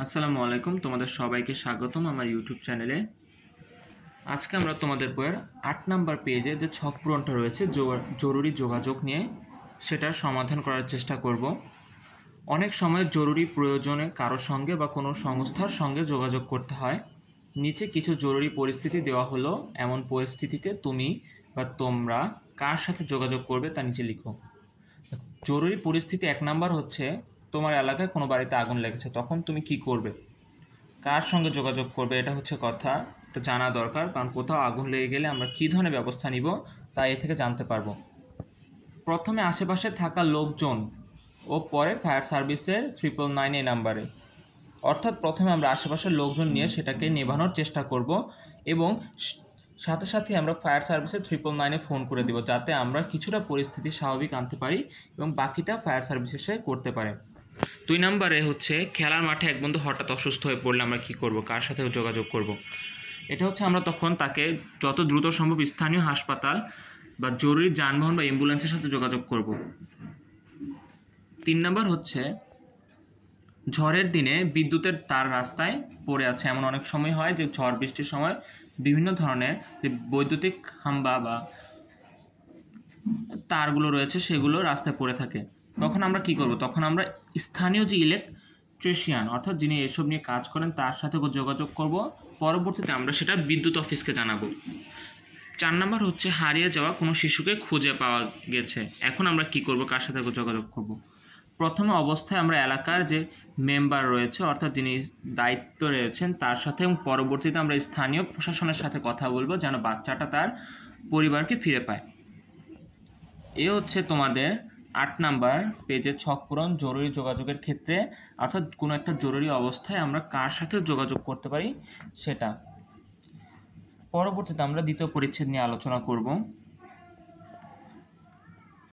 আসসালামু আলাইকুম, তোমাদের সবাইকে স্বাগতম আমার ইউটিউব চ্যানেলে। আজকে আমরা তোমাদের বইয়ের ৮ নাম্বার পেজে যে ছক পূরণটা রয়েছে জরুরি যোগাযোগ নিয়ে, সেটার সমাধান করার চেষ্টা করব। অনেক সময় জরুরি প্রয়োজনে কারোর সঙ্গে বা কোনো সংস্থার সঙ্গে যোগাযোগ করতে হয়। নিচে কিছু জরুরি পরিস্থিতি দেওয়া হলো, এমন পরিস্থিতিতে তুমি বা তোমরা কার সাথে যোগাযোগ করবে তা নিচে লিখো। জরুরি পরিস্থিতি ১ নাম্বার হচ্ছে, তোমার এলাকায় কোনো বাড়িতে আগুন লেগেছে, তখন তুমি কি করবে, কার সঙ্গে যোগাযোগ করবে, এটা হচ্ছে কথা। এটা জানা দরকার, কারণ কোথাও আগুন লেগে গেলে আমরা কী ধরনের ব্যবস্থা নিব তা এ থেকে জানতে পারবো। প্রথমে আশেপাশে থাকা লোকজন ও পরে ফায়ার সার্ভিসের 999 নাম্বারে, অর্থাৎ প্রথমে আমরা আশেপাশের লোকজন নিয়ে সেটাকে নেভানোর চেষ্টা করব এবং সাথে সাথে আমরা ফায়ার সার্ভিসের 999-এ ফোন করে দেব, যাতে আমরা কিছুটা পরিস্থিতি স্বাভাবিক আনতে পারি এবং বাকিটা ফায়ার সার্ভিস এসে করতে পারে। ২ নম্বরে হচ্ছে, খেলার মাঠে এক বন্ধু হঠাৎ অসুস্থ হয়ে পড়লে আমরা কী করব, কার সাথে যোগাযোগ করব। এটা হচ্ছে আমরা তখন তাকে যত দ্রুত সম্ভব স্থানীয় হাসপাতাল বা জরুরি যানবাহন বা অ্যাম্বুলেন্সের সাথে যোগাযোগ করব। ৩ নম্বর হচ্ছে, ঝড়ের দিনে বিদ্যুতের তার রাস্তায় পড়ে আছে। এমন অনেক সময় হয় যে ঝড় বৃষ্টির সময় বিভিন্ন ধরনের যে বৈদ্যুতিক খাম্বা বা তারগুলো রয়েছে সেগুলো রাস্তায় পড়ে থাকে। তখন আমরা কি করব, তখন আমরা স্থানীয় যে ইলেকট্রিশিয়ান অর্থাৎ যিনি এসব নিয়ে কাজ করেন তার সাথে যোগাযোগ করব। পরবর্তীতে আমরা সেটা বিদ্যুৎ অফিসকে জানাবো। ৪ নম্বর হচ্ছে, হারিয়ে যাওয়া কোনো শিশুকে খুঁজে পাওয়া গেছে, এখন আমরা কি করব, কার সাথে যোগাযোগ করব। প্রথমে অবস্থায় আমরা এলাকার যে মেম্বার রয়েছে অর্থাৎ যিনি দায়িত্ব রয়েছেন তার সাথে, এবং পরবর্তীতে আমরা স্থানীয় প্রশাসনের সাথে কথা বলবো যেন বাচ্চাটা তার পরিবারকে ফিরে পায়। এ হচ্ছে তোমাদের ৮ নাম্বার পেজের ছক পূরণ জরুরি যোগাযোগের ক্ষেত্রে, অর্থাৎ কোনো একটা জরুরি অবস্থায় আমরা কার সাথে যোগাযোগ করতে পারি সেটা। পরবর্তীতে আমরা দ্বিতীয় পরিচ্ছেদ নিয়ে আলোচনা করব।